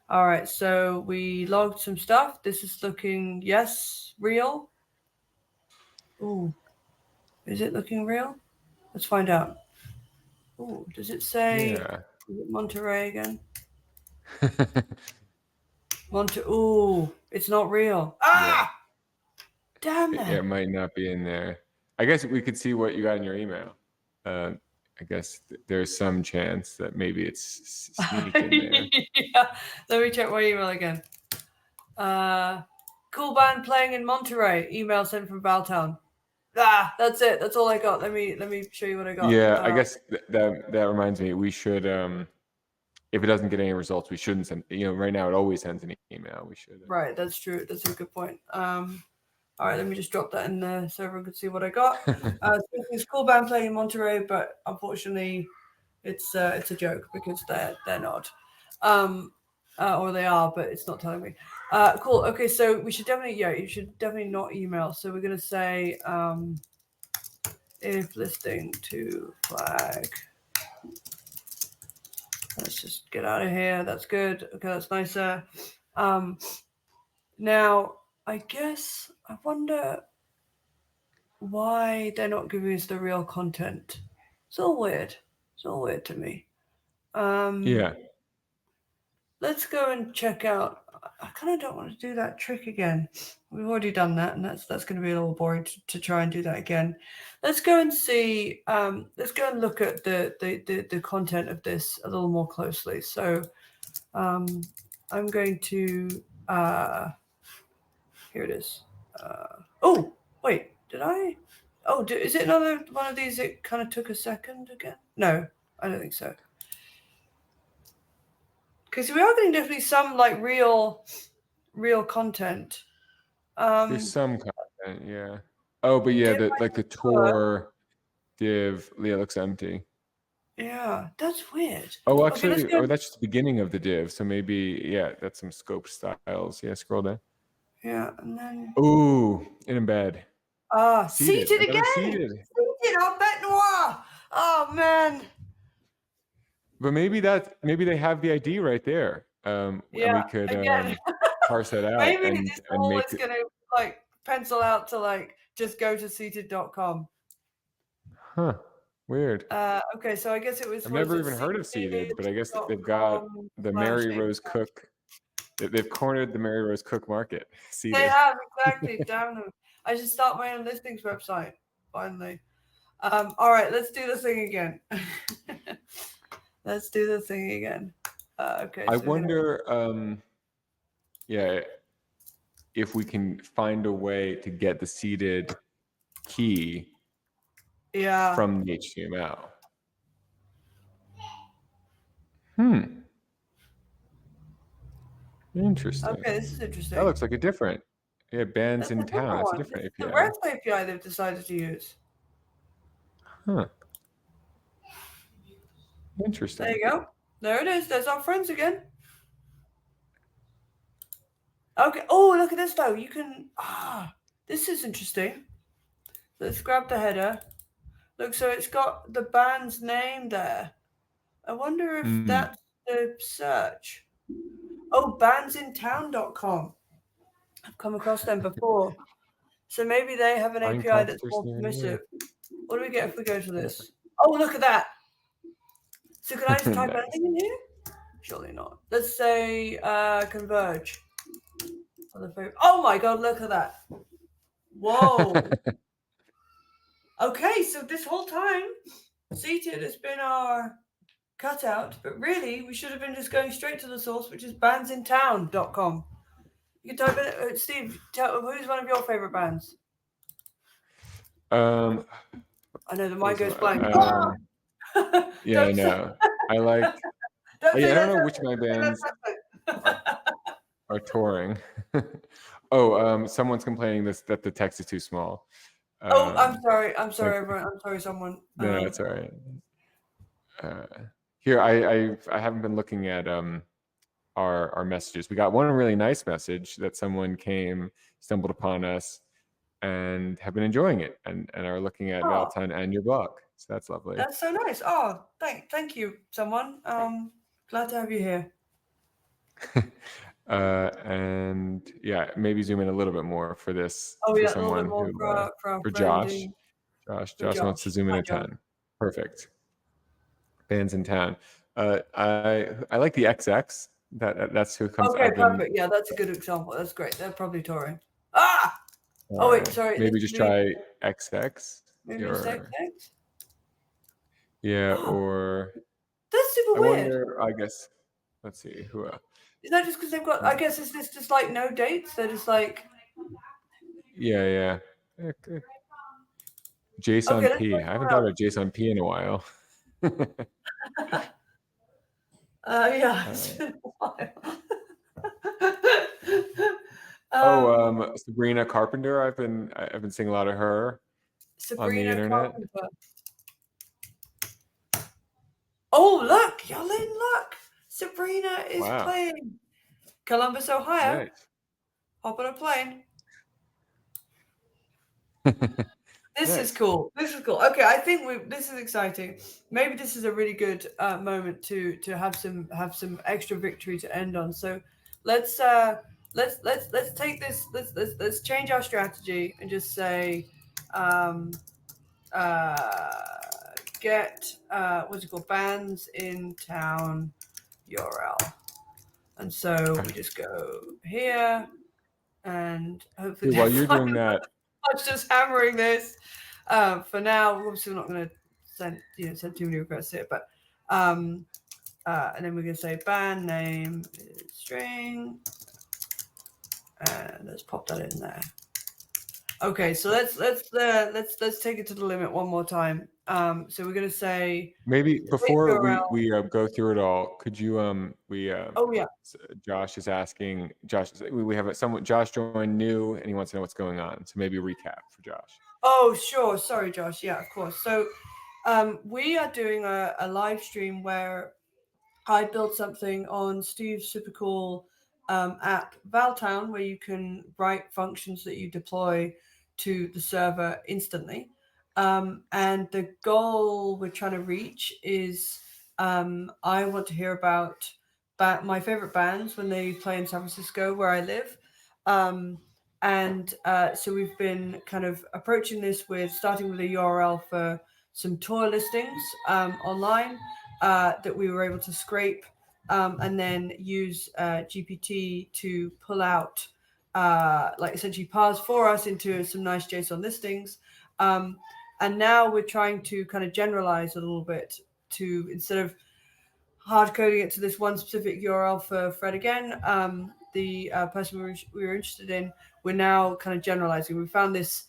All right, so we logged some stuff. This is looking, yes, real. Ooh, is it looking real? Let's find out. Ooh, does it say is it Monterey again? Ooh, it's not real. Ah! Damn that. It might not be in there. I guess we could see what you got in your email. I guess there's some chance that maybe it's sneaked in there. Yeah, let me check my email again. Cool band playing in Monterey. Email sent from Valtown. That's it. That's all I got. Let me show you what I got. Yeah, I guess that reminds me. We should, if it doesn't get any results, we shouldn't send. Right now it always sends an email. We should. Right, that's true. That's a good point. All right, let me just drop that in there so everyone can see what I got. It's cool band playing in Monterey, but unfortunately, it's a joke because they're not, or they are, but it's not telling me. Cool. Okay, so we should definitely, you should definitely not email. So we're gonna say if listing to flag. Let's just get out of here. That's good. Okay, that's nicer. Now I guess I wonder why they're not giving us the real content. It's all weird. It's all weird to me. Yeah. Let's go and check out. I kind of don't want to do that trick again. We've already done that, and that's going to be a little boring to try and do that again. Let's go and see. Let's go and look at the content of this a little more closely. So, I'm going to. Here it is. Oh wait, did I? Oh, is it another one of these? It kind of took a second again. No, I don't think so. Because we are getting definitely some like real content. There's some content, yeah. Oh, but yeah, the tour div, looks empty. Yeah, that's weird. Oh, Okay, let's actually, go. that's just the beginning of the div. So maybe, yeah, that's some scope styles. Yeah, scroll down. Yeah, and then. Ooh, in embed. Seated again. Seated on Bet Noir. Oh man. But maybe they have the ID right there. And we could parse that out. Maybe and this all make is going to like pencil out to like just go to seated.com. Huh. Weird. Okay, so I guess it was. I've never even heard of Seated, but I guess they've got the Mary Rose Cook. They've cornered the Mary Rose Cook market. Seated. They have, exactly. Damn them. I should start my own listings website finally. All right, let's do the thing again. Let's do the thing again. Okay. I wonder, if we can find a way to get the seated key from the HTML. Interesting. Okay, this is interesting. That looks like a different. Yeah, bands in town. That's a different API. The REST API they've decided to use. Huh. Interesting. There you go. There it is. There's our friends again. Okay. Oh, look at this though. You can. This is interesting. Let's grab the header. Look, so it's got the band's name there. I wonder if that's the search. Oh, bandsintown.com. I've come across them before. So maybe they have an Find API that's concerts more near you. permissive. What do we get if we go to Yeah. this? Oh, look at that. So can I just type Nice. anything in here? Surely not. Let's say Converge. Oh my God, look at that. Whoa. Okay, so this whole time, Seated has been our cutout, but really we should have been just going straight to the source, which is bandsintown.com. You can type in, Steve, who's one of your favorite bands? Um, I know the mind goes blank. yeah, I know. I like. I don't know which of my bands are touring. Someone's complaining that the text is too small. Oh, I'm sorry, like- everyone. I'm sorry, someone. No, it's all right. Here, I haven't been looking at our messages. We got one really nice message that someone stumbled upon us, and have been enjoying it, and are looking at Valtown and your blog. So that's lovely. That's so nice. Oh, thank you, someone. Glad to have you here. And yeah, maybe zoom in a little bit more for this. Oh for yeah, someone a little bit more for Josh. Josh wants to zoom in Hi, a ton. Perfect. Bands in town. I like the XX. That's who comes. Okay, perfect. Yeah, that's a good example. That's great. They're probably touring. Oh wait, sorry. Maybe just try XX. Maybe just XX. Yeah, or that's super I weird. wonder. I guess. Let's see who. Is that just because they've got? I guess is this just like no dates? They're just like. Yeah. Okay. Jason P. I haven't thought about Jason P in a while. Yeah. Sabrina Carpenter. I've been seeing a lot of her on the internet. Carpenter. Oh look, Yolyn, look! Sabrina is playing Columbus, Ohio. Nice. Hop on a plane. This is cool. This is cool. Okay, I think this is exciting. Maybe this is a really good moment to have some extra victory to end on. So let's take this. Let's change our strategy and just say get what's it called, bands in town URL. And so we just go here and hopefully while you're doing that, I'm just hammering this. For now, obviously, we're not going to send too many requests here, but and then we're going to say band name is string, and let's pop that in there. Okay, so let's take it to the limit one more time. So we're going to say maybe before we go through it all, could you oh yeah, Josh is asking. Josh, we have Josh joined new, and he wants to know what's going on. So maybe a recap for Josh. Oh sure, sorry Josh. Yeah, of course. So we are doing a live stream where I built something on Steve's super cool app Valtown, where you can write functions that you deploy to the server instantly. And the goal we're trying to reach is I want to hear about my favorite bands when they play in San Francisco, where I live. So we've been kind of approaching this starting with a URL for some tour listings online that we were able to scrape and then use GPT to pull out, essentially parse for us into some nice JSON listings. And now we're trying to kind of generalize a little bit to, instead of hard coding it to this one specific URL for Fred again, the person we were interested in, we're now kind of generalizing. We found this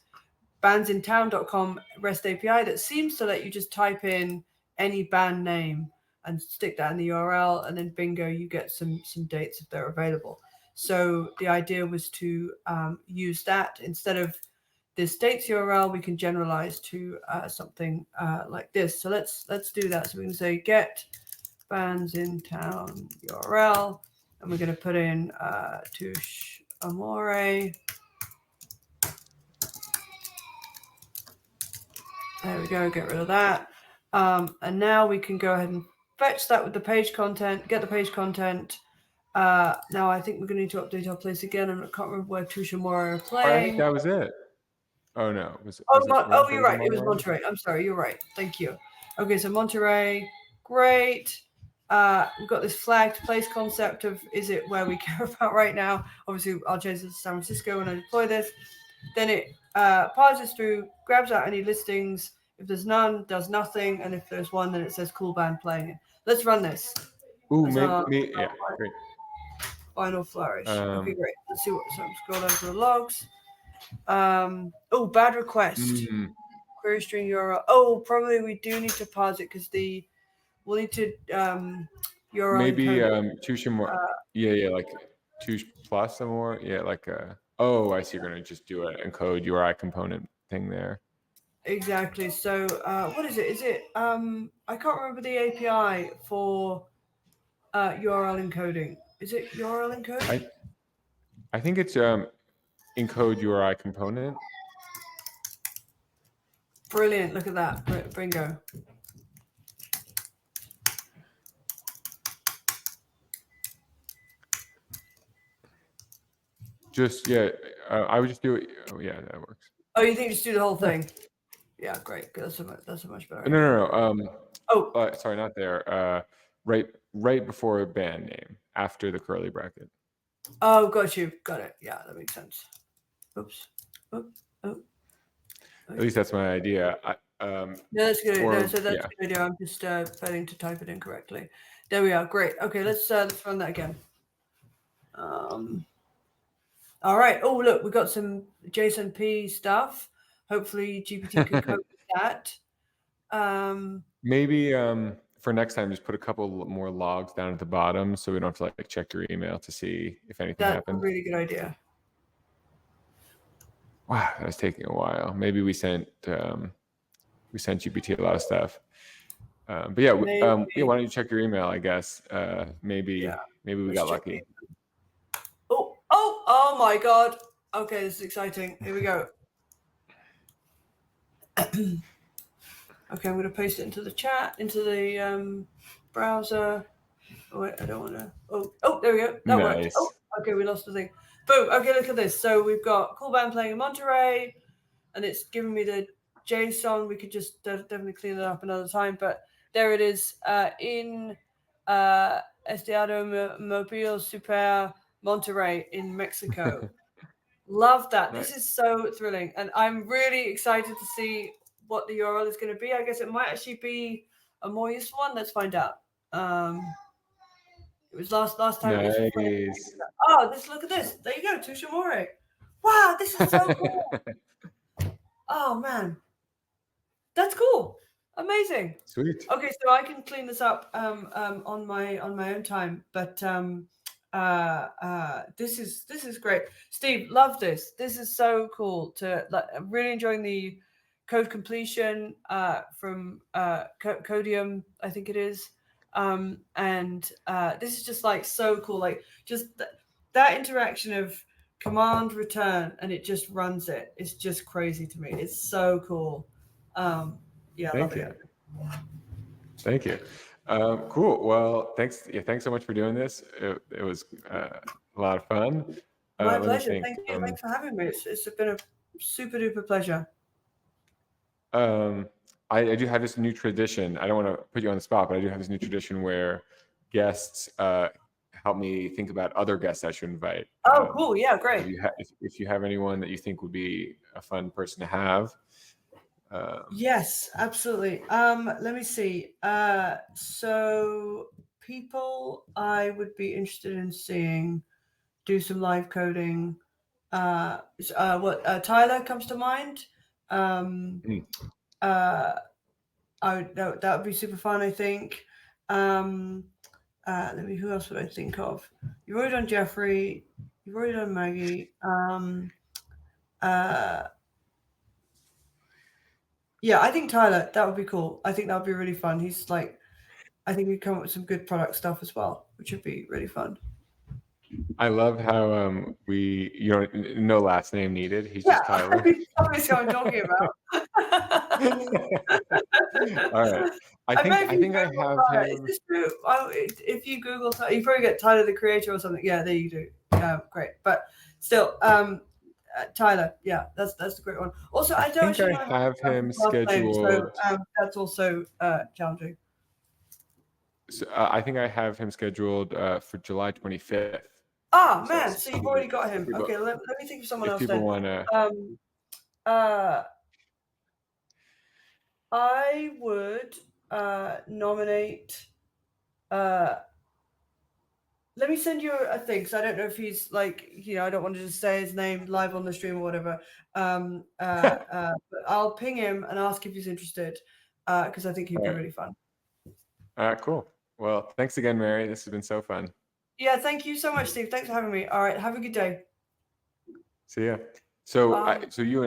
bandsintown.com REST API that seems to let you just type in any band name and stick that in the URL, and then bingo, you get some dates if they're available. So the idea was to use that instead of this dates URL. We can generalize to something like this. So let's do that. So we can say get bands in town URL, and we're going to put in Touche Amore. There we go, get rid of that. And now we can go ahead and fetch that with the page content, get the page content, Now I think we're going to need to update our place again, and I can't remember where Touche and Mora are I think playing. that was it. Oh no, was Oh, it you're right. It was Monterey. I'm sorry, you're right. Thank you. Okay, so Monterey, great. We've got this flagged place concept of is it where we care about right now? Obviously, I'll change it to San Francisco when I deploy this. Then it parses through, grabs out any listings. If there's none, does nothing, and if there's one, then it says cool band playing it. Let's run this. Ooh, As yeah, great. Final flourish. Okay, great. Let's see what. So I'm scroll down to the logs. Oh, bad request. Query string URL. Oh, probably we do need to parse it because we'll need to URL maybe encode. Touche more. Yeah, like Touche plus or more. Yeah, like oh, I see. You're gonna just do an encode URI component thing there. Exactly. So what is it? Is it I can't remember the API for URL encoding. Is it URL encoding? I think it's encode URI component. Brilliant. Look at that. Bringo. Just I would just do it. Oh yeah, that works. Oh, you think just do the whole thing? Yeah, great. That's a much better idea. No. Sorry, not there. Right before band name, after the curly bracket. Oh, got you. Got it. Yeah, that makes sense. Oops. Oh. At least that's my idea. No, that's good. That's a good idea. I'm just failing to type it in correctly. There we are. Great. Okay, let's run that again. All right. Oh, look, we got some JSON-P stuff. Hopefully, GPT can cope with that. Maybe for next time, just put a couple more logs down at the bottom, so we don't have to like check your email to see if anything happened. That's a really good idea. Wow, that was taking a while. Maybe we sent GPT a lot of stuff. But yeah, why don't you check your email? I guess maybe we got lucky. Oh my God. Okay, this is exciting. Here we go. Okay, I'm going to paste it into the chat, into the browser. Oh, wait, I don't want to. Oh, there we go. That worked. Oh, okay, we lost the thing. Boom. Okay, look at this. So we've got cool band playing in Monterey, and it's giving me the JSON. We could just definitely clean it up another time, but there it is in Estadio Mobile Super Monterrey in Mexico. Love that. Nice. This is so thrilling, and I'm really excited to see what the URL is going to be. I guess it might actually be a more useful one. Let's find out. It was last time. Nice. It was look at this. There you go, Touche and Mora. Wow, this is so cool. Oh man, that's cool. Amazing. Sweet. Okay, so I can clean this up on my own time, but this is great. Steve, love this. This is so cool. I'm really enjoying the code completion from Codium, I think it is. And this is just like so cool. Like just that interaction of command return and it just runs it. It's just crazy to me. It's so cool. Yeah, Thank you. Thank you. Cool. Well, thanks. Yeah, thanks so much for doing this. It was a lot of fun. My pleasure. Thank you. Thanks for having me. It's been a super duper pleasure. I do have this new tradition. I don't want to put you on the spot, but I do have this new tradition where guests help me think about other guests I should invite. Oh, cool. Yeah, great. If you have anyone that you think would be a fun person to have. Yes, absolutely. Let me see. So people I would be interested in seeing do some live coding. Tyler comes to mind. That would be super fun, I think. Who else would I think of? You've already done Jeffrey. You've already done Maggie. Yeah, I think Tyler, that would be cool. I think that would be really fun. He's like, I think he'd come up with some good product stuff as well, which would be really fun. I love how no last name needed. He's just Tyler. Obviously what I'm talking about. All right. I think bet if you I Google have Tyler, is him. this true? If you Google Tyler, you probably get Tyler the Creator or something. Yeah, there you do. Great. But still, Tyler, yeah, that's the great one. Also, I don't think actually I know how to have pronounce him his last name, so scheduled. that's also challenging. So, I think I have him scheduled for July 25th. Ah, So man, so you've already got him. people, Okay, let me think of someone if else people then. want to, Uh, I would nominate. Let me send you a thing because I don't know if he's like, I don't want to just say his name live on the stream or whatever. But I'll ping him and ask if he's interested because I think he'd be All right. really fun. Cool. Well, thanks again, Mary. This has been so fun. Yeah, thank you so much, Steve. Thanks for having me. All right, have a good day. See ya. So, Bye. so you and